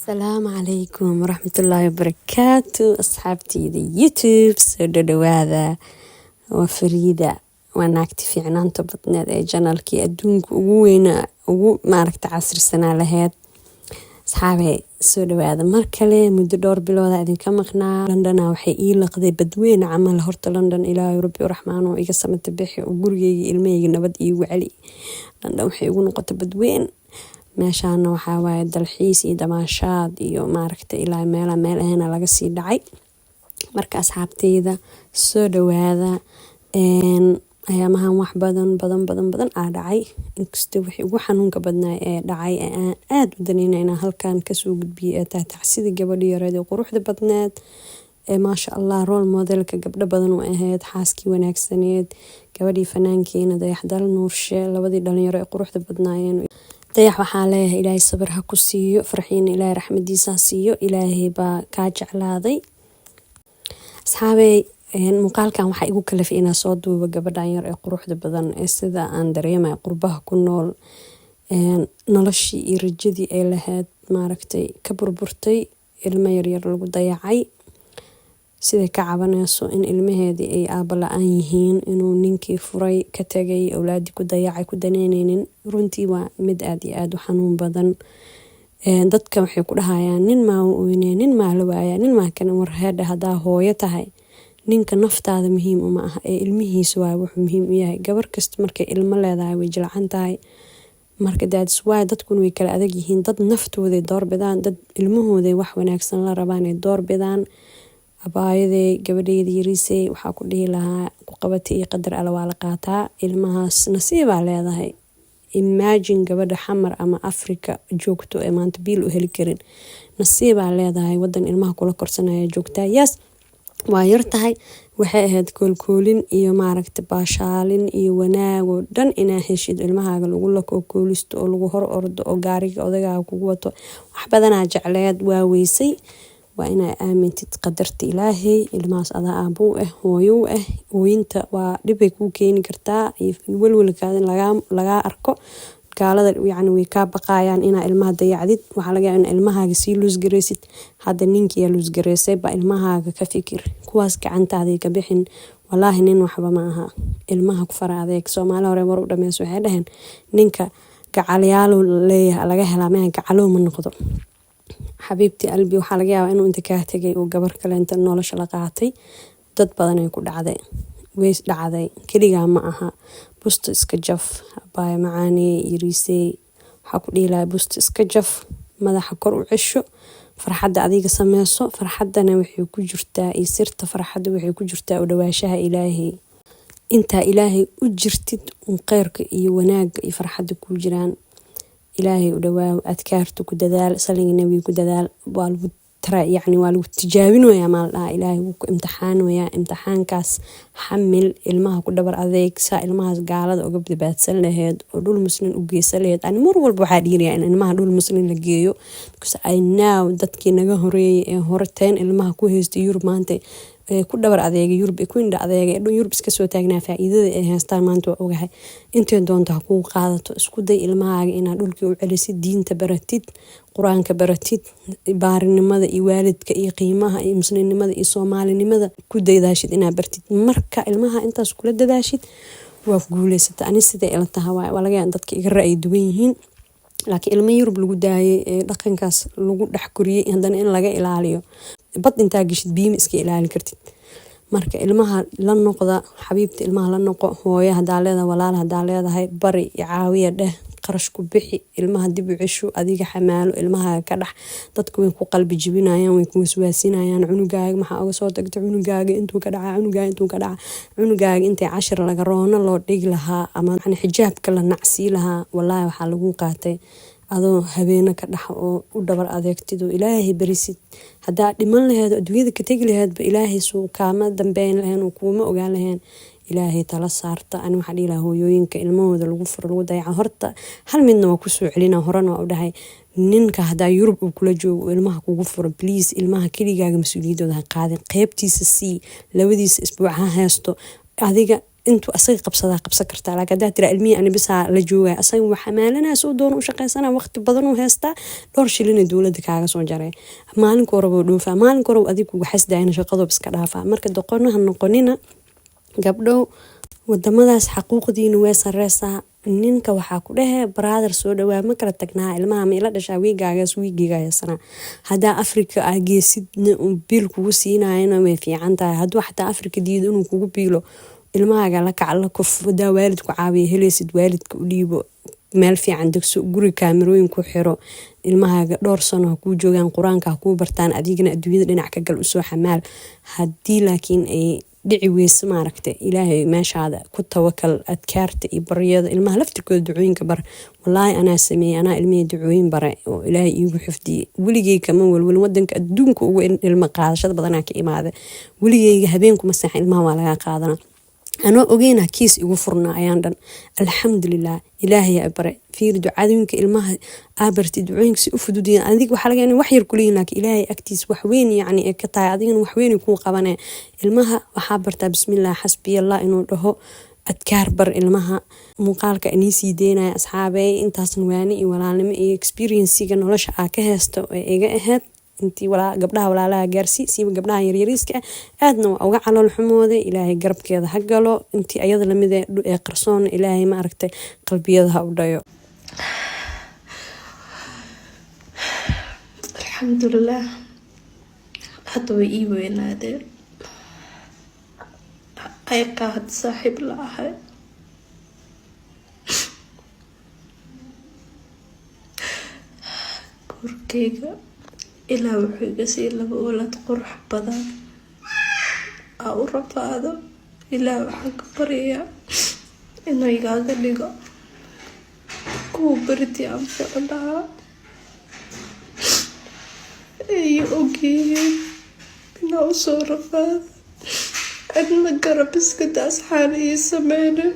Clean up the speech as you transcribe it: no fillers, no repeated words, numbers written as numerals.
السلام عليكم ورحمة الله وبركاته. أصحابتي ذي يوتيوب سودو هذا وفريدة وأنا أكتفي عنان تبطنا ذي جانالكي أدونك ووينا ومعركة عصر السنة لهاد أصحابي سودو هذا مركلة مدة دور بلوذا إذن كمقنا لندن وحي لقضي بدوين عمل هرت لندن إلى ربي ورحمن وإيقاسة متبحي وقريي إلمي نبد وعلي لندن وحي يقول نقطة بدوين meeshaana waxaa waaye dalxiis iyo damaashaad iyo maaragtay ilaa meel ahna laga sii dhacay marka asxaabteyda soo dhawaada ayaamahan wax badan aa dhacay inkastoo wixii ugu xanuunka badnaa ee dhacay aan aad u daneynayna halkan ka soo gudbiyay taxsida gabadhii yareed ee quruxda badneed ee maasha Allah role modelka gabdho badan oo ahayd xaaskii wanaagsaneed gabadhii fanaankeena Dayaxdal Nuurshe labadii dhalinyaro ee quruxda badnaayeen dayax waxaa leeyahay ilaahay sabir ha ku siiyo farxiina ilaahay raxmadiisa siiyo ilaahay baa ka jeclaaday asxaabey muuqaalkan waxa igu kalafay inaan soo duubo gabadhan yar ee quruxda badan ee sida aan dareemay qurbaha ku nool noloshii iyo rajadii ay lahayd maaragtay ka burburtay ilmo yar lagu dayacay sida ka cabanayso in ilmaheedii ay aaba la'aan yihiin inuu ninkii furay ka tagay awlaadii ku dayacay ku daneynaynin runtii waa mid aad iyo aad u xanuun badan dadka waxay ku dhahayaan nin ma ooyne nin ma la waaya nin ma kan war heeda hadaa hooyo tahay ninka naftaada muhiim uma aha ee ilmihiisa waa wuxuu muhiim u yahay gabar kasta markay ilmo leedahay way jilcan tahay marka that's why dadku way kala adag yihiin dad naftooda door bidaan dad ilmahooda wax wanaagsan la rabaan ay door bidaan abaayadey gabadheedii yariisay waxaa ku dhihi lahaa ku qabatay iyo qadar alla waa la qaataa ilmahaas nasiibaa leedahay imagine gabadha xamar ama Afrika joogto ee maanta biil u heli karin nasiibaa leedahay wadan ilmaha kula korsanaya joogtaa yes waa yar tahay waxay ahayd koolkoolin iyo maaragtay baashaalin iyo wanaag oo dhan inaa heshid ilmahaaga lagu la koolisto oo lagu hor ordo oo gaariga odagaaga kugu wato wax badanaa jecleed waa weysay waa inaa aamintid qadarta ilaahay ilmahaas adaa aabuu hooyo ooyinta waa dhibay kuu keeni kartaa walwalkaada laga arko gaalada yacni way ka baqayaan inaa ilmaha dayacdid waxa laga yaabaa in ilmahaaga sii loos gareysid hadda ninkii yaa loos gareysay ba ilmahaaga ka fikir kuwaas gacantaada ka bixin wallaahi nin waxba ma aha ilmaha ku fara adeeg Soomaali hore war u dhameeyay waxay dhaheen ninka gacalyaal leeyahay laga helaa ma gacalo ma noqdo xabiibti qalbi waxa laga yaabaa inuu inta ka tagay oo gabar kale inta nolosha la qaatay dad badan ay ku dhacday wees dhacday kaliya ma aha busto iska jaf baay macaani yiriisay waxa ku dhiilay busto iska jaf madaxa kor u cisho farxadda adiga sameeyso farxadana waxay ku jirtaa iyo sirta farxadda waxay ku jirtaa u dhawaashaha ilaahay inta ilaahay u jirtid qeyrka iyo wanaaga iyo farxadda ku jiraan ilaahay u dhawaa adkaartu ku dadaal saliga nabi ku dadaal waa lagu tara yani waa lagu tijaabinaya maal ilaahay uu ku imtixaanaya imtixaankaas xamil ilmaha ku dhabar adeeg sa ilmahaas gaalada uga badbaadsan lahayd oo dhul muslim u geysan lahayd ani mar walba waxa dhiiriyaa in ilmaha dhul muslim la geeyo because I know dadkii naga horeeyay ee horteen ilmaha ku heystay Yurub maanta ku dhabar adeeg Yurub ku indha adeeg Yurub iska soo taagnaa faa'iidada ay haystaan maanta waa ogahay intee doonta ku qaadato isku day ilmahaaga inaad dhulkii u celisid diinta baratid quraanka baratid baarinimada iyo waalidka iyo qiimaha iyo muslimnimada iyo Soomaalinimada ku daydaashid inaad bartid marka ilmaha intaas kula dadaashid waa guuleysata ani sida ila tahay waa laga yaabaa dadka iga ra'yi duwan yihiin laakiin ilmo Yurub lagu daayay dhaqankaas lagu dhax koriyay hadana in laga ilaaliyo bad inta gishid biim iska ilaalin kartid marka ilmaha la noqda xabiibti ilmaha la noqo hooyo hadaa leedahay walaal hadaa leedahay bari caawiya dheh qarash ku bixi ilmaha dib u cisho adiga xamaalo ilmaha ka dhax dadku way ku qalbi jibinayaan way ku waswaasinayaan cunugaaga maxaa uga soo tagtay cunugaaga intuu ka dhaca cunugaaga intee 10 laga roono loo dhig lahaa ama xijaabka la nacsi lahaa wallahi waxa lagu qaatay adoo habeena ka dhax oo u dhabar adeegtido ilaahay barisid hadaa dhiman lahayd adduunyada ka tagi lahayd ba ilaahay soo kaama dambeyn lahayn oo kuma ogaan lahayn ilaahay tala saarta ani waxa dhiilaa hooyooyinka ilmahooda lagu furo lagu dayaco horta hal midna waa ku soo celina horana waa u dhahay ninka hadaa Yurub uu kula joogo ilmaha kugu furo please ilmaha keligaaga mas'uuliyadooda ha qaadin qaybtiisa si labadiisa isbuuc ha haysto adiga intuu asaga qabsan kartaa laakiin hadaa tira ilmihi ani bisaa la joogaa asaga waxa maalinaa soo doona u shaqaysanaa waqti badan u heystaa dhowr shilin dowladda kaaga soo jaray maalinka horeba dhoofaa maalinka horeba adigu ugu xasdaayna shaqadoob iska dhaafaa marka doqonaha noqonina gabdhow wadamadaas xaquuqdiina way sareysaa ninka waxaa ku dhahe brother soo dhawaa ma kala tagnaa ilmaha ma ila dhashaa wiigigaaga sana hadaa Afrika aa geesidna biil kugu siinaayana way fiican tahay hadduu xataa Afrika diido inuu kugu biilo ilmahaaga la kac la kuf wadaa waalidku caawiya helaysid waalidka u dhiibo meel fiican degso guri kaamirooyin ku xiro ilmahaaga dhowr sano ha kuu joogaan quraanka ha kuu bartaan adigana adduunyada dhinac ka gal usoo xamaal haddii laakiin ay dhici weyse maaragtay ilaahay meeshaada ku tawakal adkaarta iyo baryada ilmaha laftirkooda ducooyinka bar wallaahi anaa sameeyey anaa ilmihii ducooyin bare oo ilaahay iigu xifdiyey weligey kama walwalin wadanka adduunka ugu ilma qaadashada badanaa ka imaada weligeyga habeenkuma seexan ilmaha waa laga qaadana anoo ogeyna kiis igu furnaa ayaan dhan alxamdulilah ilaahay yaa bare fiir ducadooyinka ilmaha aabarti ducooyinka si u fududiyeen adig waxa laga inay wax yar kuleeyin laakiin ilaahay agtiis wax weyn yacni ee ka tahay adigana wax weyn kuu qabanay ilmaha waxaa bartaa bismillah xasbiyallah inuu dhaho adkaar bar ilmaha muuqaalka inii sii deynaya asxaabey intaasna waani iyo walaalnimo iyo experience-ga nolosha aa ka heesto ee iga ahayd intii gabdhaha walaalaha gaarsi siiba gabdhaha yaryariiska aadna waa uga calool xumooda ilaahay garabkeeda ha galo intii ayada lamid ee qarsoon ilaahay ma aragtay qalbiyada ha u dhayo alxamdulilah hadda way ii weynaadeen ayagaa hadda saaxiib la ahay guurkeyga ilaa wuxuu iga sii laba walaad qurux badan aa u rafaado ilaa waxaan ka baryayaa inuu igaaga dhigo kuwa beritii aan fico lahaa ay ogyihiin inaa usoo rafaado cidna garab iska daasxaana ii sameynin